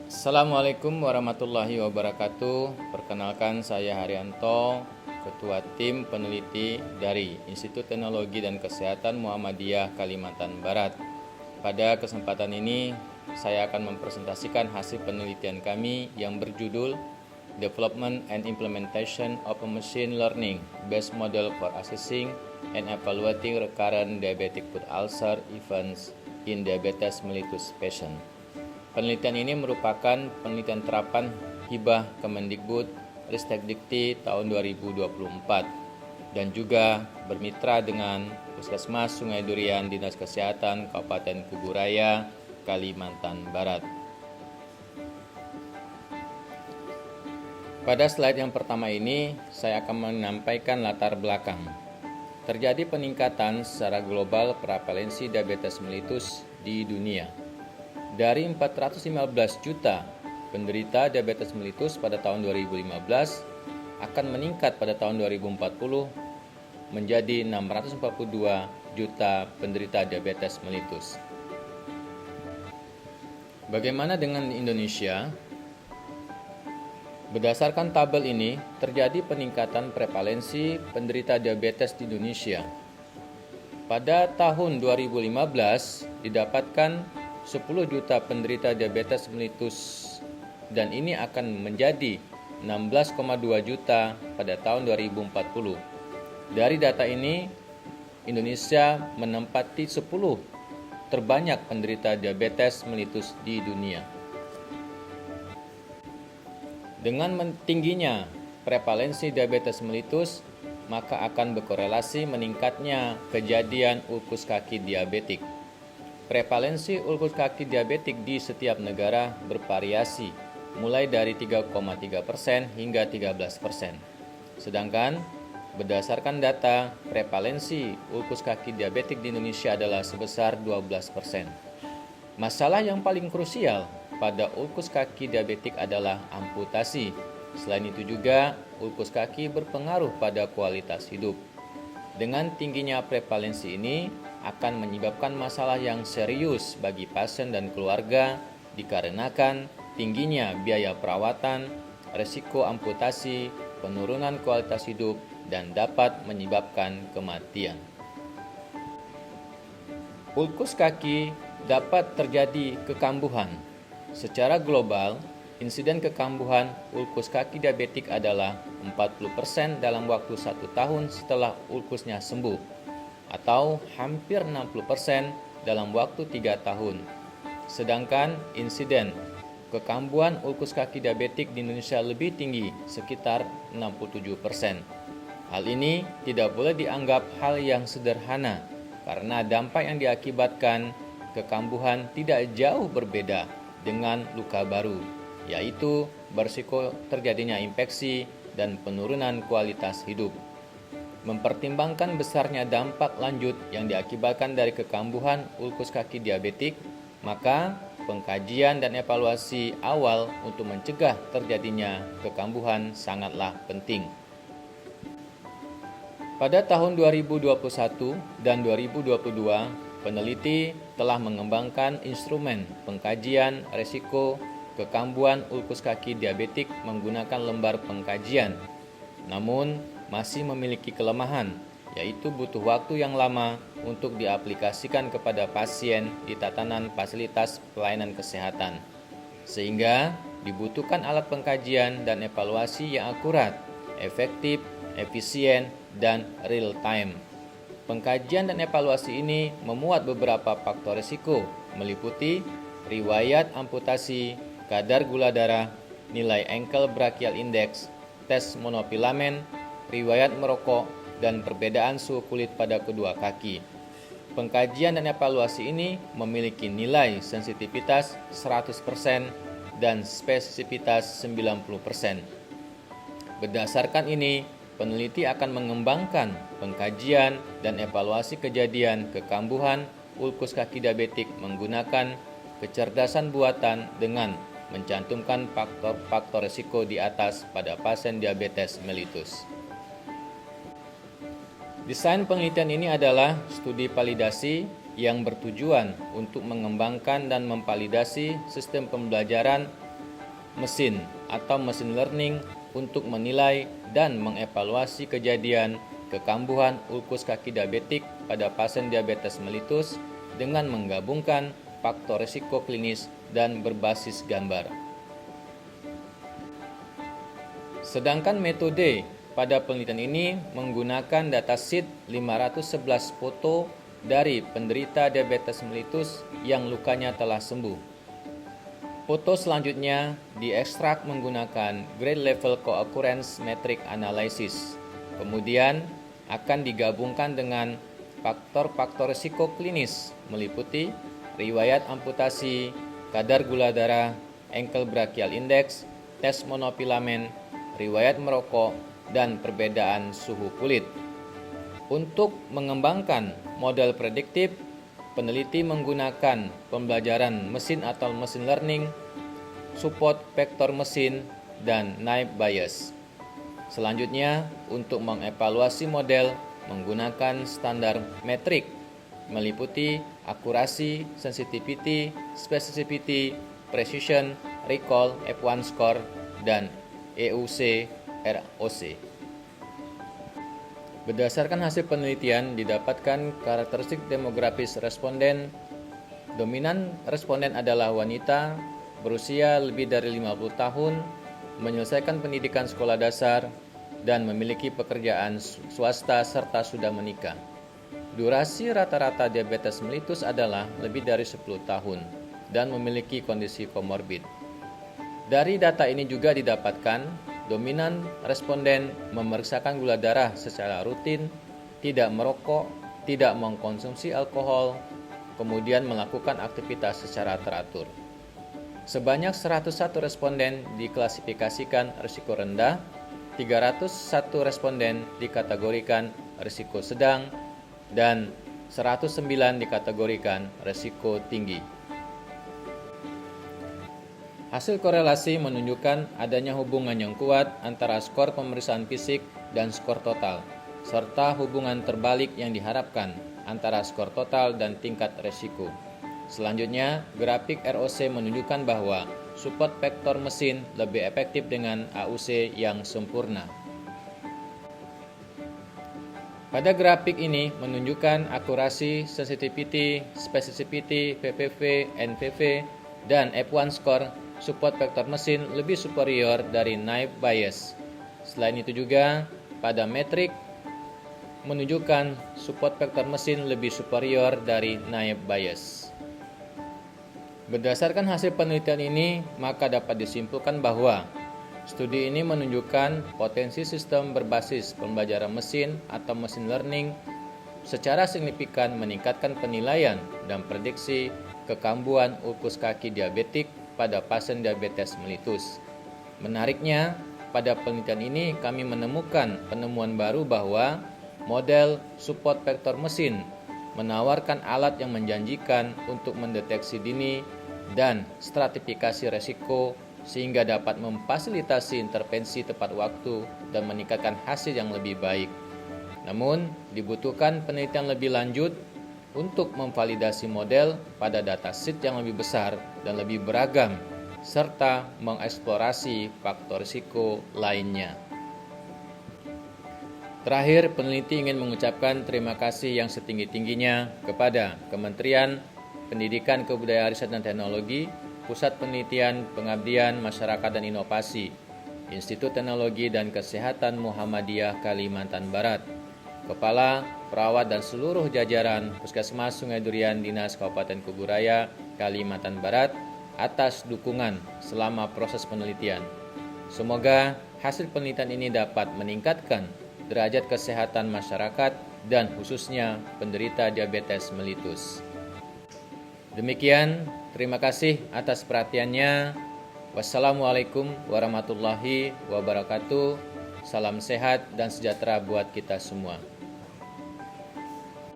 Assalamualaikum warahmatullahi wabarakatuh. Perkenalkan, saya Haryanto, Ketua Tim Peneliti dari Institut Teknologi dan Kesehatan Muhammadiyah Kalimantan Barat. Pada kesempatan ini, saya akan mempresentasikan hasil penelitian kami yang berjudul Development and Implementation of a Machine Learning Based Model for Assessing and Evaluating Recurrent Diabetic Foot Ulcer Events in Diabetes Mellitus Patients. Penelitian ini merupakan penelitian terapan hibah Kemendikbud Ristekdikti tahun 2024 dan juga bermitra dengan Puskesmas Sungai Durian Dinas Kesehatan Kabupaten Kuburaya, Kalimantan Barat. Pada slide yang pertama ini, saya akan menyampaikan latar belakang. Terjadi peningkatan secara global prevalensi diabetes mellitus di dunia. Dari 415 juta penderita diabetes mellitus pada tahun 2015 akan meningkat pada tahun 2040 menjadi 642 juta penderita diabetes mellitus. Bagaimana dengan Indonesia? Berdasarkan tabel ini, terjadi peningkatan prevalensi penderita diabetes di Indonesia. Pada tahun 2015 didapatkan 10 juta penderita diabetes mellitus dan ini akan menjadi 16,2 juta pada tahun 2040. Dari data ini, Indonesia menempati 10 terbanyak penderita diabetes mellitus di dunia. Dengan tingginya prevalensi diabetes mellitus, maka akan berkorelasi meningkatnya kejadian ulkus kaki diabetik. Prevalensi ulkus kaki diabetik di setiap negara bervariasi, mulai dari 3,3% hingga 13%. Sedangkan berdasarkan data, prevalensi ulkus kaki diabetik di Indonesia adalah sebesar 12%. Masalah yang paling krusial pada ulkus kaki diabetik adalah amputasi. Selain itu juga, ulkus kaki berpengaruh pada kualitas hidup. Dengan tingginya prevalensi ini akan menyebabkan masalah yang serius bagi pasien dan keluarga dikarenakan tingginya biaya perawatan, risiko amputasi, penurunan kualitas hidup, dan dapat menyebabkan kematian. Ulkus kaki dapat terjadi kekambuhan. Secara global, insiden kekambuhan ulkus kaki diabetik adalah 40% dalam waktu 1 tahun setelah ulkusnya sembuh, atau hampir 60% dalam waktu 3 tahun. Sedangkan insiden kekambuhan ulkus kaki diabetik di Indonesia lebih tinggi, sekitar 67%. Hal ini tidak boleh dianggap hal yang sederhana, karena dampak yang diakibatkan kekambuhan tidak jauh berbeda dengan luka baru, yaitu berisiko terjadinya infeksi dan penurunan kualitas hidup. Mempertimbangkan besarnya dampak lanjut yang diakibatkan dari kekambuhan ulkus kaki diabetik, maka pengkajian dan evaluasi awal untuk mencegah terjadinya kekambuhan sangatlah penting. Pada tahun 2021 dan 2022, peneliti telah mengembangkan instrumen pengkajian risiko kekambuhan ulkus kaki diabetik menggunakan lembar pengkajian, namun masih memiliki kelemahan, yaitu butuh waktu yang lama untuk diaplikasikan kepada pasien di tatanan fasilitas pelayanan kesehatan, sehingga dibutuhkan alat pengkajian dan evaluasi yang akurat, efektif, efisien, dan real time. Pengkajian dan evaluasi ini memuat beberapa faktor risiko, meliputi riwayat amputasi, kadar gula darah, nilai ankle brachial index, tes monofilamen, riwayat merokok, dan perbedaan suhu kulit pada kedua kaki. Pengkajian dan evaluasi ini memiliki nilai sensitivitas 100% dan spesifisitas 90%. Berdasarkan ini, peneliti akan mengembangkan pengkajian dan evaluasi kejadian kekambuhan ulkus kaki diabetik menggunakan kecerdasan buatan dengan mencantumkan faktor-faktor risiko di atas pada pasien diabetes mellitus. Desain penelitian ini adalah studi validasi yang bertujuan untuk mengembangkan dan memvalidasi sistem pembelajaran mesin atau machine learning untuk menilai dan mengevaluasi kejadian kekambuhan ulkus kaki diabetik pada pasien diabetes mellitus dengan menggabungkan faktor risiko klinis dan berbasis gambar. Sedangkan metode pada penelitian ini menggunakan dataset 511 foto dari penderita diabetes mellitus yang lukanya telah sembuh. Foto selanjutnya diekstrak menggunakan Grade Level Co-occurrence Metric Analysis. Kemudian akan digabungkan dengan faktor-faktor risiko klinis meliputi riwayat amputasi, kadar gula darah, ankle brachial index, tes monofilamen, riwayat merokok, dan perbedaan suhu kulit. Untuk mengembangkan model prediktif, peneliti menggunakan pembelajaran mesin atau machine learning, support vektor mesin, dan naive Bayes. Selanjutnya, untuk mengevaluasi model menggunakan standar metrik meliputi akurasi, sensitivity, specificity, precision, recall, F1 score, dan EUC ROC. Berdasarkan hasil penelitian didapatkan karakteristik demografis responden. Dominan responden adalah wanita berusia lebih dari 50 tahun, menyelesaikan pendidikan sekolah dasar, dan memiliki pekerjaan swasta serta sudah menikah. Durasi rata-rata diabetes mellitus adalah lebih dari 10 tahun dan memiliki kondisi komorbid. Dari data ini juga didapatkan dominan responden memeriksakan gula darah secara rutin, tidak merokok, tidak mengkonsumsi alkohol, kemudian melakukan aktivitas secara teratur. Sebanyak 101 responden diklasifikasikan risiko rendah, 301 responden dikategorikan risiko sedang, dan 109 dikategorikan risiko tinggi. Hasil korelasi menunjukkan adanya hubungan yang kuat antara skor pemeriksaan fisik dan skor total, serta hubungan terbalik yang diharapkan antara skor total dan tingkat resiko. Selanjutnya, grafik ROC menunjukkan bahwa support vektor mesin lebih efektif dengan AUC yang sempurna. Pada grafik ini menunjukkan akurasi, sensitivity, specificity, PPV, NPV, dan F1 score support vektor mesin lebih superior dari naive Bayes. Selain itu juga, pada metrik menunjukkan support vektor mesin lebih superior dari naive Bayes. Berdasarkan hasil penelitian ini, maka dapat disimpulkan bahwa studi ini menunjukkan potensi sistem berbasis pembelajaran mesin atau machine learning secara signifikan meningkatkan penilaian dan prediksi kekambuhan ulkus kaki diabetik pada pasien diabetes mellitus. Menariknya, pada penelitian ini kami menemukan penemuan baru bahwa model support vektor mesin menawarkan alat yang menjanjikan untuk mendeteksi dini dan stratifikasi resiko sehingga dapat memfasilitasi intervensi tepat waktu dan meningkatkan hasil yang lebih baik. Namun, dibutuhkan penelitian lebih lanjut untuk memvalidasi model pada dataset yang lebih besar dan lebih beragam, serta mengeksplorasi faktor risiko lainnya. Terakhir, peneliti ingin mengucapkan terima kasih yang setinggi-tingginya kepada Kementerian Pendidikan, Kebudayaan, Riset dan Teknologi, Pusat Penelitian, Pengabdian, Masyarakat dan Inovasi, Institut Teknologi dan Kesehatan Muhammadiyah Kalimantan Barat, Kepala, perawat, dan seluruh jajaran Puskesmas Sungai Durian Dinas Kabupaten Kuburaya, Kalimantan Barat atas dukungan selama proses penelitian. Semoga hasil penelitian ini dapat meningkatkan derajat kesehatan masyarakat dan khususnya penderita diabetes mellitus. Demikian, terima kasih atas perhatiannya. Wassalamualaikum warahmatullahi wabarakatuh. Salam sehat dan sejahtera buat kita semua.